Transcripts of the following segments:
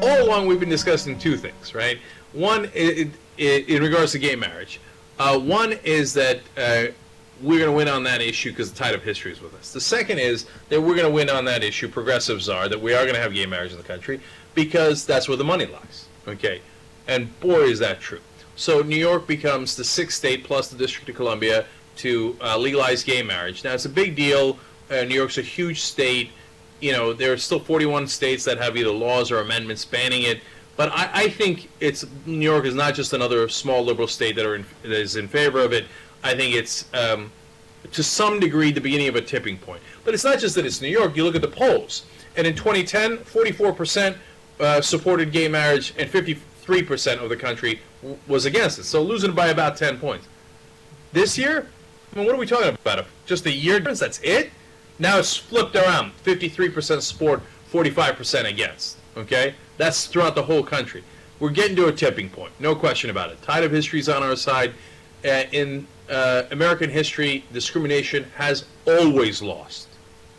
all along we've been discussing two things, right? One, in regards to gay marriage. One is that we're going to win on that issue because the tide of history is with us. The second is that we're going to win on that issue, progressives are, that we are going to have gay marriage in the country because that's where the money lies, okay? And boy, is that true. So New York becomes the sixth state plus the District of Columbia to legalize gay marriage. Now, it's a big deal. New York's a huge state. You know, there are still 41 states that have either laws or amendments banning it. But I think New York is not just another small liberal state that is in favor of it. I think it's, to some degree, the beginning of a tipping point. But it's not just that it's New York. You look at the polls. And in 2010, 44% supported gay marriage and 53% of the country was against it. So losing by about 10 points. This year, I mean, what are we talking about? Just a year difference? That's it? Now it's flipped around. 53% support, 45% against. Okay? That's throughout the whole country. We're getting to a tipping point. No question about it. Tide of history is on our side. In American history, discrimination has always lost.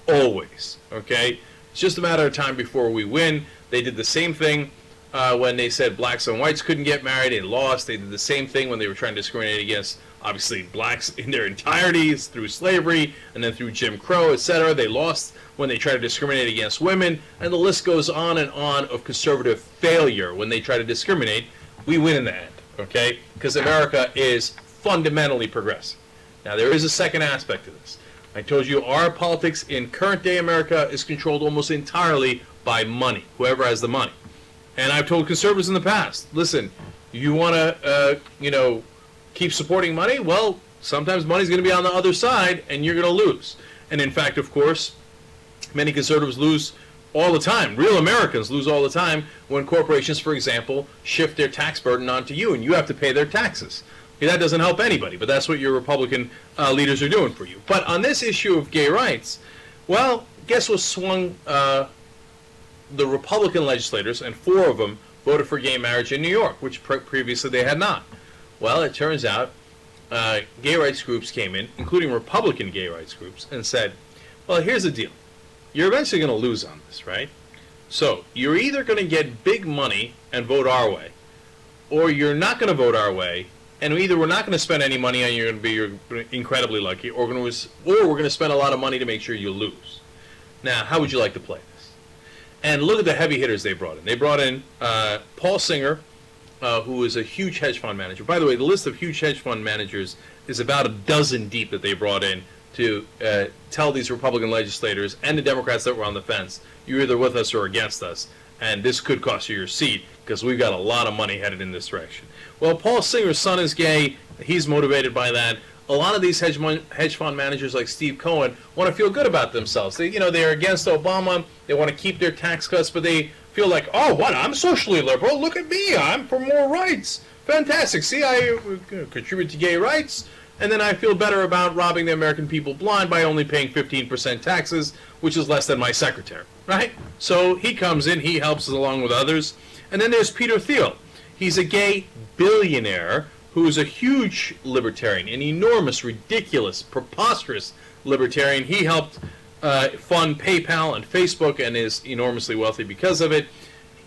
Always. Okay? It's just a matter of time before we win. They did the same thing when they said blacks and whites couldn't get married. They lost. They did the same thing when they were trying to discriminate against, obviously, blacks in their entirety through slavery and then through Jim Crow, etc. They lost when they tried to discriminate against women. And the list goes on and on of conservative failure when they try to discriminate. We win in the end, okay? Because America is fundamentally progressive. Now, there is a second aspect to this. I told you our politics in current-day America is controlled almost entirely by money, whoever has the money. And I've told conservatives in the past, listen, you want to, keep supporting money? Well, sometimes money's going to be on the other side, and you're going to lose. And in fact, of course, many conservatives lose all the time. Real Americans lose all the time when corporations, for example, shift their tax burden onto you, and you have to pay their taxes. That doesn't help anybody, but that's what your Republican leaders are doing for you. But on this issue of gay rights, well, guess what swung the Republican legislators, and 4 of them voted for gay marriage in New York, which previously they had not. Well, it turns out gay rights groups came in, including Republican gay rights groups, and said, well, here's the deal. You're eventually going to lose on this, right? So you're either going to get big money and vote our way, or you're not going to vote our way, and either we're not going to spend any money on you, you're going to be incredibly lucky, or we're going to spend a lot of money to make sure you lose. Now, how would you like to play this? And look at the heavy hitters they brought in. They brought in Paul Singer, who is a huge hedge fund manager. By the way, the list of huge hedge fund managers is about a dozen deep that they brought in to tell these Republican legislators and the Democrats that were on the fence, you're either with us or against us, and this could cost you your seat because we've got a lot of money headed in this direction. Well, Paul Singer's son is gay. He's motivated by that. A lot of these hedge fund managers like Steve Cohen want to feel good about themselves. They're against Obama. They want to keep their tax cuts, but they feel like, oh, what? I'm socially liberal. Look at me. I'm for more rights. Fantastic. See, I contribute to gay rights, and then I feel better about robbing the American people blind by only paying 15% taxes, which is less than my secretary, right? So he comes in. He helps us along with others. And then there's Peter Thiel. He's a gay billionaire who is a huge libertarian, an enormous, ridiculous, preposterous libertarian. He helped fund PayPal and Facebook and is enormously wealthy because of it.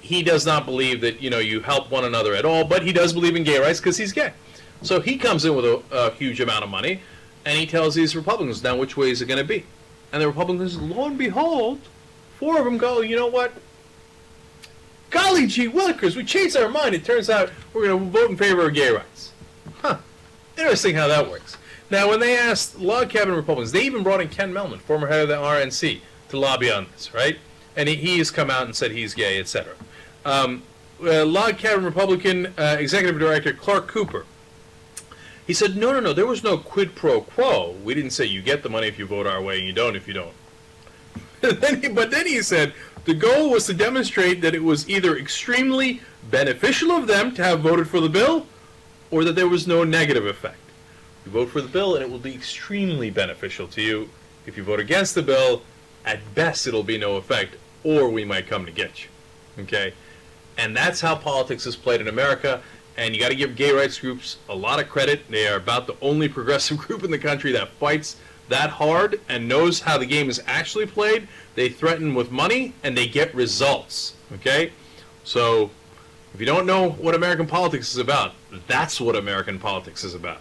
He does not believe that, you help one another at all, but he does believe in gay rights because he's gay. So he comes in with a huge amount of money, and he tells these Republicans, now which way is it going to be? And the Republicans, lo and behold, 4 of them go, you know what? Golly gee willikers, we changed our mind. It turns out we're going to vote in favor of gay rights. Huh. Interesting how that works. Now, when they asked log cabin Republicans, they even brought in Ken Mellman, former head of the RNC, to lobby on this, right? And he has come out and said he's gay, etc. Log cabin Republican Executive Director Clark Cooper, he said, no, there was no quid pro quo. We didn't say you get the money if you vote our way and you don't if you don't. But then he said, the goal was to demonstrate that it was either extremely beneficial of them to have voted for the bill or that there was no negative effect. You vote for the bill and it will be extremely beneficial to you. If you vote against the bill, at best it'll be no effect, or we might come to get you. Okay? And that's how politics is played in America, and you got to give gay rights groups a lot of credit. They are about the only progressive group in the country that fights that hard and knows how the game is actually played. They threaten with money and they get results. Okay? So, if you don't know what American politics is about, that's what American politics is about.